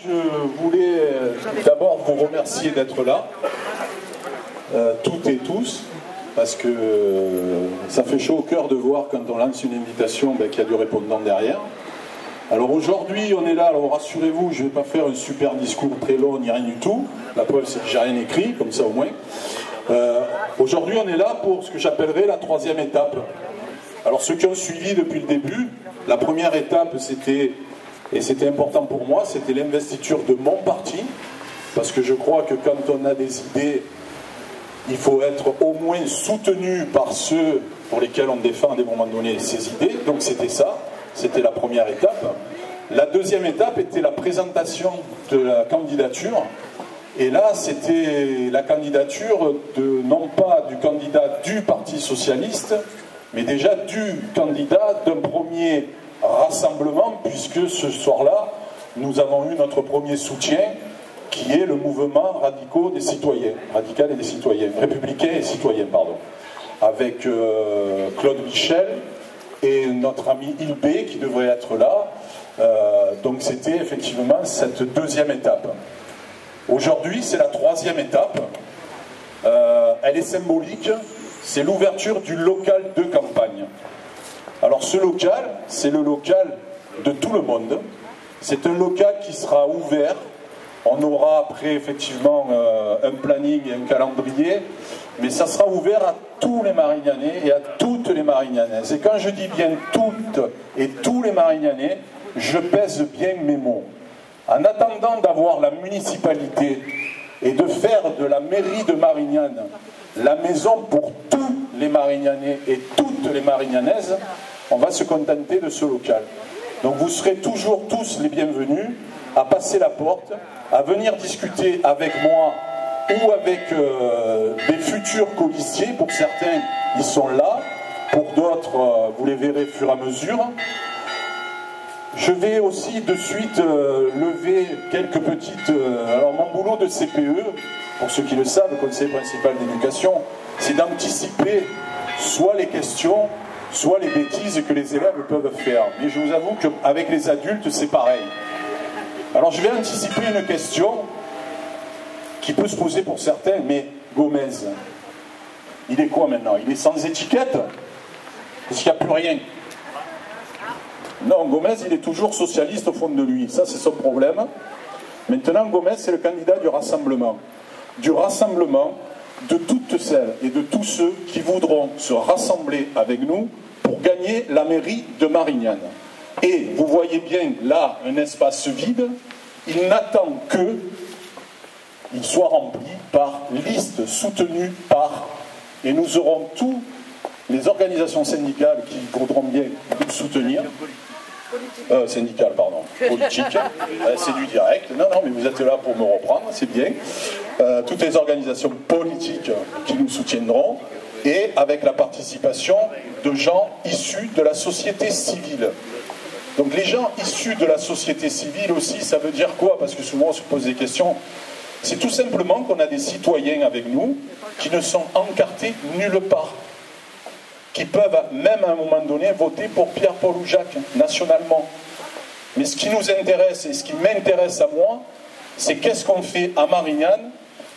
je voulais d'abord vous remercier d'être là, toutes et tous, parce que ça fait chaud au cœur de voir quand on lance une invitation qu'il y a du répondant derrière. Alors aujourd'hui on est là, alors rassurez-vous, je ne vais pas faire un super discours très long ni rien du tout, la preuve c'est que j'ai rien écrit, comme ça au moins. Aujourd'hui on est là pour ce que j'appellerais la troisième étape. Alors ceux qui ont suivi depuis le début, la première étape c'était, et c'était important pour moi, c'était l'investiture de mon parti, parce que je crois que quand on a des idées, il faut être au moins soutenu par ceux pour lesquels on défend à des moments donnés ces idées, donc c'était ça. C'était la première étape. La deuxième étape était la présentation de la candidature. Et là, c'était la candidature non pas du candidat du Parti Socialiste, mais déjà du candidat d'un premier rassemblement, puisque ce soir-là, nous avons eu notre premier soutien, qui est le mouvement radical et des citoyens, républicains et citoyens, pardon, avec Claude Michel, et notre ami Ilbé qui devrait être là. Donc c'était effectivement cette deuxième étape. Aujourd'hui, c'est la troisième étape. Elle est symbolique. C'est l'ouverture du local de campagne. Alors ce local, c'est le local de tout le monde. C'est un local qui sera ouvert. On aura après effectivement un planning et un calendrier, mais ça sera ouvert à tous les Marignanais et à toutes les Marignanaises. Et quand je dis bien toutes et tous les Marignanais, je pèse bien mes mots. En attendant d'avoir la municipalité et de faire de la mairie de Marignane la maison pour tous les Marignanais et toutes les Marignanaises, on va se contenter de ce local. Donc vous serez toujours tous les bienvenus à passer la porte, à venir discuter avec moi ou avec des futurs colistiers. Pour certains, ils sont là. Pour d'autres, vous les verrez au fur et à mesure. Je vais aussi de suite lever quelques petites... alors mon boulot de CPE, pour ceux qui le savent, le Conseil principal d'éducation, c'est d'anticiper soit les questions, soit les bêtises que les élèves peuvent faire. Mais je vous avoue qu'avec les adultes, c'est pareil. Alors je vais anticiper une question qui peut se poser pour certains, mais Gomez, il est quoi maintenant? Il est sans étiquette? Parce qu'il n'y a plus rien. Non, Gomez, il est toujours socialiste au fond de lui. Ça, c'est son problème. Maintenant, Gomez, c'est le candidat du rassemblement. Du rassemblement de toutes celles et de tous ceux qui voudront se rassembler avec nous pour gagner la mairie de Marignane. Et vous voyez bien là un espace vide, il n'attend que il soit rempli par liste soutenue par, et nous aurons tous les organisations syndicales qui voudront bien nous soutenir, syndicales pardon, politiques, c'est du direct, non mais vous êtes là pour me reprendre, c'est bien, toutes les organisations politiques qui nous soutiendront, et avec la participation de gens issus de la société civile. Donc les gens issus de la société civile aussi, ça veut dire quoi? Parce que souvent on se pose des questions. C'est tout simplement qu'on a des citoyens avec nous qui ne sont encartés nulle part, qui peuvent même à un moment donné voter pour Pierre, Paul ou Jacques, nationalement. Mais ce qui nous intéresse et ce qui m'intéresse à moi, c'est qu'est-ce qu'on fait à Marignane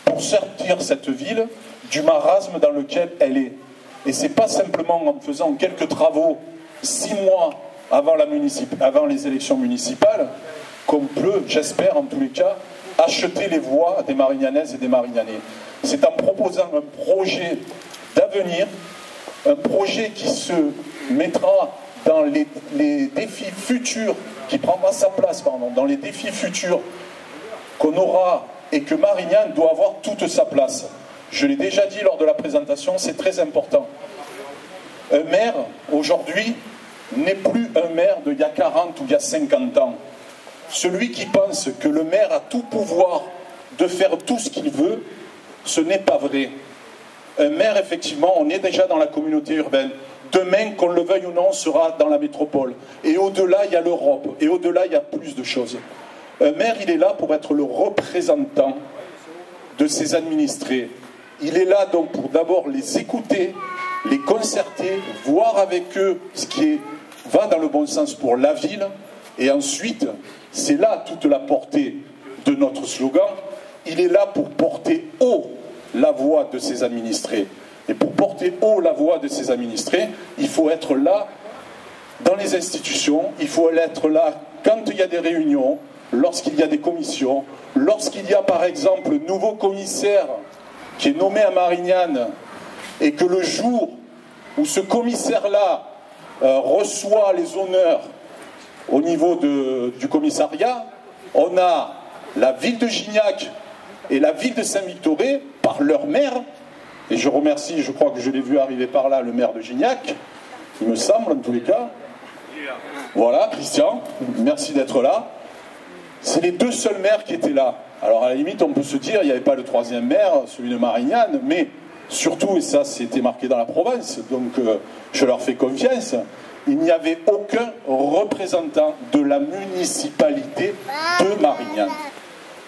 pour sortir cette ville du marasme dans lequel elle est. Et c'est pas simplement en faisant quelques travaux 6 mois avant les élections municipales, qu'on peut, j'espère en tous les cas, acheter les voix des Marignanaises et des Marignanais. C'est en proposant un projet d'avenir, un projet qui se mettra dans les défis futurs, qui prendra sa place, dans les défis futurs qu'on aura et que Marignane doit avoir toute sa place. Je l'ai déjà dit lors de la présentation, c'est très important. Un maire, aujourd'hui, n'est plus un maire d'il y a 40 ou il y a 50 ans. Celui qui pense que le maire a tout pouvoir de faire tout ce qu'il veut, ce n'est pas vrai. Un maire, effectivement, on est déjà dans la communauté urbaine. Demain, qu'on le veuille ou non, on sera dans la métropole. Et au-delà, il y a l'Europe. Et au-delà, il y a plus de choses. Un maire, il est là pour être le représentant de ses administrés. Il est là donc pour d'abord les écouter, les concerter, voir avec eux ce qui va dans le bon sens pour la ville. Et ensuite, c'est là toute la portée de notre slogan, il est là pour porter haut la voix de ses administrés. Et pour porter haut la voix de ses administrés, il faut être là dans les institutions, il faut être là quand il y a des réunions, lorsqu'il y a des commissions, lorsqu'il y a par exemple le nouveau commissaire qui est nommé à Marignane et que le jour où ce commissaire-là reçoit les honneurs au niveau du commissariat, on a la ville de Gignac et la ville de Saint-Victoré par leur maire, et je remercie, je crois que je l'ai vu arriver par là, le maire de Gignac, il me semble en tous les cas. Voilà, Christian, merci d'être là. C'est les deux seuls maires qui étaient là. Alors à la limite, on peut se dire, il n'y avait pas le troisième maire, celui de Marignane, mais surtout, et ça c'était marqué dans la province, donc je leur fais confiance, il n'y avait aucun représentant de la municipalité de Marignane.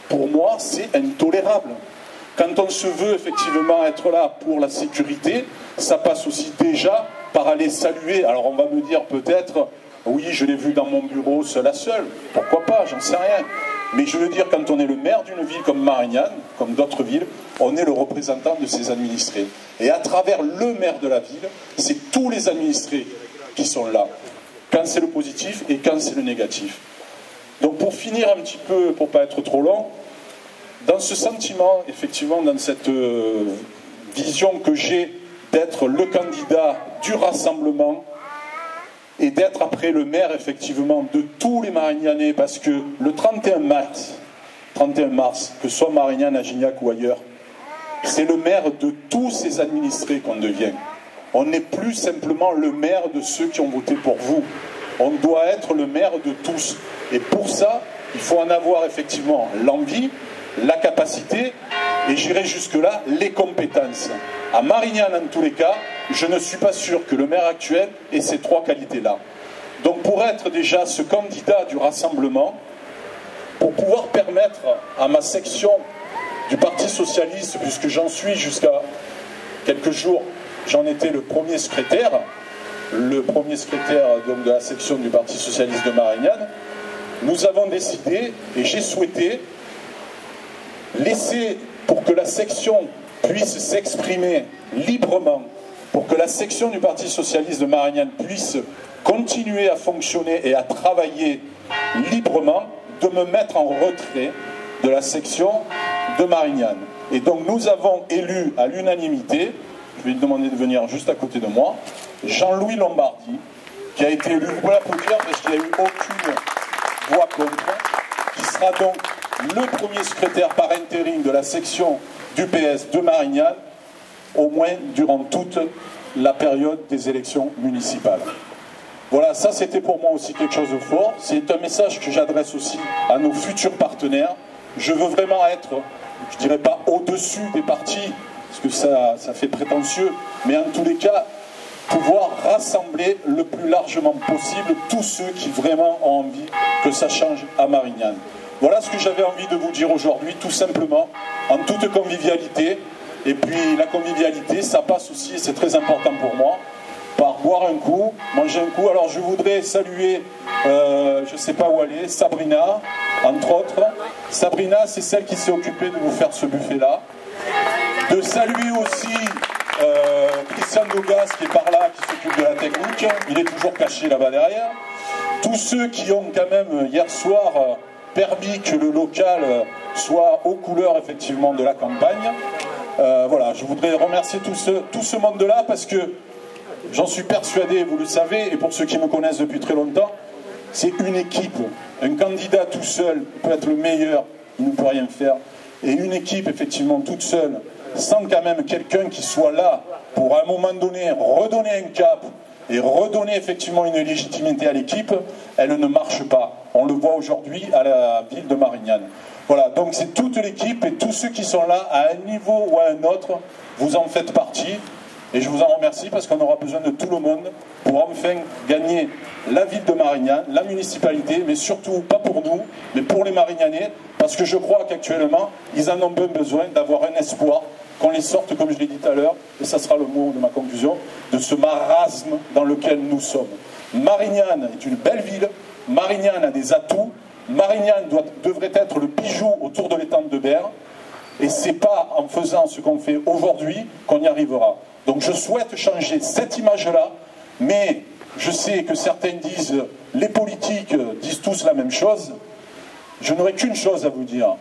Pour moi, c'est intolérable. Quand on se veut effectivement être là pour la sécurité, ça passe aussi déjà par aller saluer. Alors on va me dire peut-être, oui, je l'ai vu dans mon bureau seul à seul, pourquoi pas, j'en sais rien. Mais je veux dire, quand on est le maire d'une ville comme Marignane, comme d'autres villes, on est le représentant de ses administrés. Et à travers le maire de la ville, c'est tous les administrés qui sont là, quand c'est le positif et quand c'est le négatif. Donc pour finir un petit peu, pour ne pas être trop long, dans ce sentiment, effectivement, dans cette vision que j'ai d'être le candidat du rassemblement et d'être après le maire, effectivement, de tous les Marignanais, parce que le 31 mars, que ce soit Marignane, à Gignac ou ailleurs, c'est le maire de tous ces administrés qu'on devient. On n'est plus simplement le maire de ceux qui ont voté pour vous. On doit être le maire de tous. Et pour ça, il faut en avoir effectivement l'envie, la capacité, et j'irai jusque-là, les compétences. À Marignane, en tous les cas, je ne suis pas sûr que le maire actuel ait ces trois qualités-là. Donc pour être déjà ce candidat du rassemblement, pour pouvoir permettre à ma section du Parti Socialiste, puisque j'en suis jusqu'à quelques jours, j'en étais le premier secrétaire donc, de la section du Parti Socialiste de Marignane, nous avons décidé, et j'ai souhaité, laisser, pour que la section puisse s'exprimer librement, pour que la section du Parti Socialiste de Marignane puisse continuer à fonctionner et à travailler librement, de me mettre en retrait de la section de Marignane. Et donc nous avons élu à l'unanimité, je vais lui demander de venir juste à côté de moi, Jean-Louis Lombardi, qui a été élu, vous pouvez l'applaudir parce qu'il n'y a eu aucune voix contre, qui sera donc le premier secrétaire par intérim de la section du PS de Marignane, au moins durant toute la période des élections municipales. Voilà, ça c'était pour moi aussi quelque chose de fort. C'est un message que j'adresse aussi à nos futurs partenaires. Je veux vraiment être, je ne dirais pas au-dessus des partis, parce que ça fait prétentieux, mais en tous les cas, pouvoir rassembler le plus largement possible tous ceux qui vraiment ont envie que ça change à Marignane. Voilà ce que j'avais envie de vous dire aujourd'hui, tout simplement, en toute convivialité. Et puis la convivialité, ça passe aussi, et c'est très important pour moi, par boire un coup, manger un coup. Alors je voudrais saluer, je ne sais pas où aller, Sabrina, entre autres. Sabrina, c'est celle qui s'est occupée de vous faire ce buffet-là. De saluer aussi Christian Dogas qui est par là, qui s'occupe de la technique. Il est toujours caché là-bas derrière. Tous ceux qui ont quand même, hier soir, permis que le local soit aux couleurs effectivement de la campagne. Voilà, je voudrais remercier tout ce monde-là parce que j'en suis persuadé, vous le savez, et pour ceux qui me connaissent depuis très longtemps, c'est une équipe. Un candidat tout seul peut être le meilleur, il ne peut rien faire. Et une équipe, effectivement, toute seule, sans quand même quelqu'un qui soit là pour, à un moment donné, redonner un cap et redonner effectivement une légitimité à l'équipe, elle ne marche pas. On le voit aujourd'hui à la ville de Marignane. Voilà, donc c'est toute l'équipe et tous ceux qui sont là, à un niveau ou à un autre, vous en faites partie. Et je vous en remercie parce qu'on aura besoin de tout le monde pour enfin gagner la ville de Marignane, la municipalité, mais surtout pas pour nous, mais pour les Marignanais, parce que je crois qu'actuellement, ils en ont bien besoin d'avoir un espoir, qu'on les sorte, comme je l'ai dit tout à l'heure, et ça sera le mot de ma conclusion, de ce marasme dans lequel nous sommes. Marignane est une belle ville, Marignane a des atouts, Marignane devrait être le bijou autour de l'étang de Berre, et c'est pas en faisant ce qu'on fait aujourd'hui qu'on y arrivera. Donc je souhaite changer cette image-là, mais je sais que certains disent, les politiques disent tous la même chose. Je n'aurai qu'une chose à vous dire.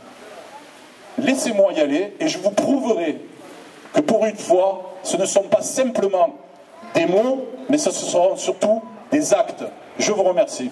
Laissez-moi y aller et je vous prouverai que pour une fois, ce ne sont pas simplement des mots, mais ce seront surtout des actes. Je vous remercie.